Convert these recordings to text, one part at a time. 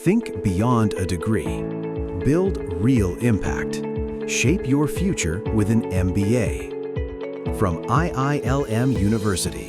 Think beyond a degree. Build real impact. Shape your future with an MBA. From IILM University.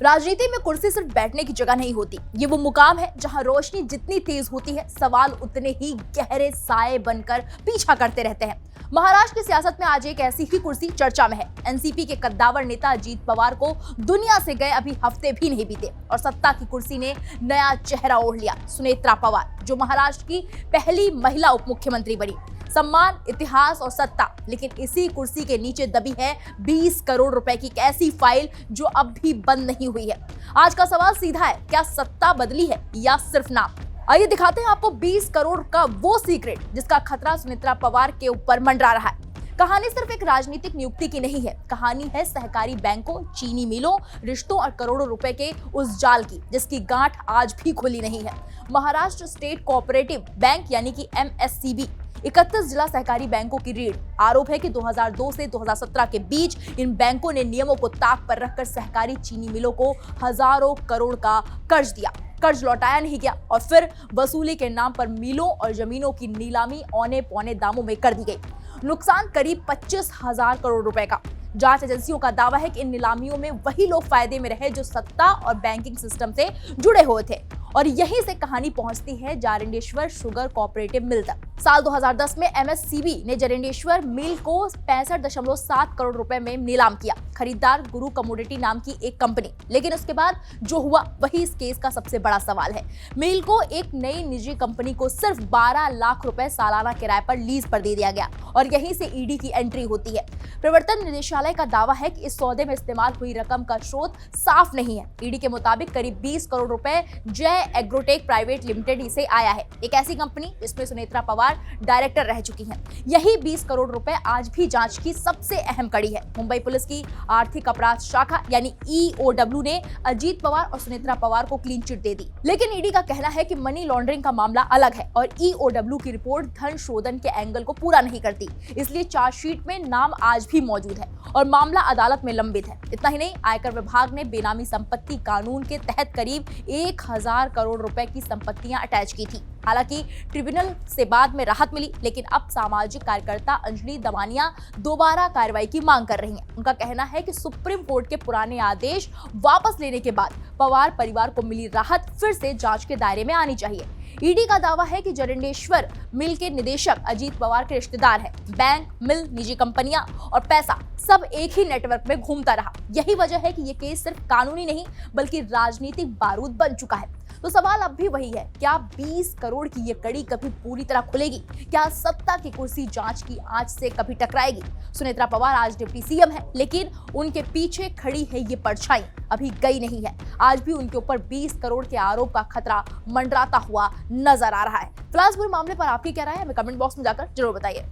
राजनीति में कुर्सी सिर्फ बैठने की जगह नहीं होती, ये वो मुकाम है जहां रोशनी जितनी तेज होती है, सवाल उतने ही गहरे साए बनकर पीछा करते रहते हैं। महाराष्ट्र की सियासत में आज एक ऐसी ही कुर्सी चर्चा में है। एनसीपी के कद्दावर नेता अजीत पवार को दुनिया से गए अभी हफ्ते भी नहीं बीते और सत्ता की कुर्सी ने नया चेहरा ओढ़ लिया। सुनेत्रा पवार, जो महाराष्ट्र की पहली महिला उप मुख्यमंत्री बनी। सम्मान, इतिहास और सत्ता, लेकिन इसी कुर्सी के नीचे दबी है 20 करोड़ रुपए की एक ऐसी फाइल जो अब भी बंद नहीं हुई है। आज का सवाल सीधा है, क्या सत्ता बदली है या सिर्फ नाम? आइए दिखाते हैं आपको 20 करोड़ का वो सीक्रेट जिसका खतरा सुनेत्रा पवार के ऊपर मंडरा रहा है। कहानी सिर्फ एक राजनीतिक नियुक्ति की नहीं है, कहानी है सहकारी बैंकों, चीनी मिलों, रिश्तों और करोड़ों रुपए के उस जाल की जिसकी गांठ आज भी खुली नहीं है। महाराष्ट्र स्टेट कोऑपरेटिव बैंक यानी कि MSCB 31 जिला सहकारी बैंकों की रेड। आरोप है कि 2002 से 2017 के बीच इन बैंकों ने नियमों को ताक पर रखकर सहकारी चीनी मिलों को हजारों करोड़ का कर्ज दिया। कर्ज लौटाया नहीं गया और फिर वसूली के नाम पर मिलों और जमीनों की नीलामी औने पौने दामों में कर दी गई। नुकसान करीब 25,000 करोड़ रुपए का। जांच एजेंसियों का दावा है कि इन नीलामियों में वही लोग फायदे में रहे जो सत्ता और बैंकिंग सिस्टम से जुड़े हुए थे। और यहीं से कहानी पहुंचती है जारंडेश्वर शुगर कोऑपरेटिव मिल तक। साल 2010 में MSCB ने जारंडेश्वर मिल को 65.7 करोड़ रुपए में नीलाम किया। खरीदार गुरु कमोडिटी नाम की एक कंपनी। लेकिन उसके बाद जो हुआ वही इस केस का सबसे बड़ा सवाल है। मिल को एक नई निजी कंपनी को सिर्फ 12 लाख रुपए सालाना किराए पर लीज पर दे दिया गया और यहीं से ईडी की एंट्री होती है। प्रवर्तन निदेशालय का दावा है कि इस सौदे में इस्तेमाल हुई रकम का स्रोत साफ नहीं है। ईडी के मुताबिक करीब 20 करोड़ रुपए जय एग्रोटेक प्राइवेट लिमिटेड से आया है, एक ऐसी कंपनी जिसमें सुनेत्रा पवार डायरेक्टर रह चुकी हैं। यही 20 करोड़ रुपए आज भी जांच की सबसे अहम कड़ी है। मुंबई पुलिस की आर्थिक अपराध शाखा यानी EOW ने अजीत पवार और सुनेत्रा पवार को क्लीन चिट दे दी। लेकिन ईडी का कहना है कि मनी लॉन्ड्रिंग का मामला अलग है और EOW की रिपोर्ट धन शोधन के एंगल को पूरा नहीं करती, इसलिए चार्जशीट में नाम आज भी मौजूद है और मामला अदालत में लंबित है। इतना ही नहीं, आयकर विभाग ने बेनामी संपत्ति कानून के तहत करीब 1000 करोड़ रुपए की संपत्तियां अटैच की थी। हालांकि ट्रिब्यूनल से बाद में राहत मिली, लेकिन अब सामाजिक कार्यकर्ता अंजलि दमानिया दोबारा कार्रवाई की मांग कर रही हैं। उनका कहना है कि सुप्रीम कोर्ट के पुराने आदेश वापस लेने के बाद पवार परिवार को मिली राहत फिर से जांच के दायरे में आनी चाहिए। ईडी का दावा है कि जारंडेश्वर मिल के निदेशक अजीत पवार के रिश्तेदार हैं। बैंक, मिल, निजी कंपनियां और पैसा सब एक ही नेटवर्क में घूमता रहा। यही वजह है कि ये केस सिर्फ कानूनी नहीं बल्कि राजनीतिक बारूद बन चुका है। तो सवाल अब भी वही है, क्या 20 करोड़ की ये कड़ी कभी पूरी तरह खुलेगी? क्या सत्ता की कुर्सी जांच की आंच से कभी टकराएगी? सुनेत्रा पवार आज डिप्टी CM है, लेकिन उनके पीछे खड़ी है ये परछाई अभी गई नहीं है। आज भी उनके ऊपर 20 करोड़ के आरोप का खतरा मंडराता हुआ नजर आ रहा है। फिलहाल इस पूरे मामले पर आपकी क्या राय है, हमें कमेंट बॉक्स में जाकर जरूर बताइए।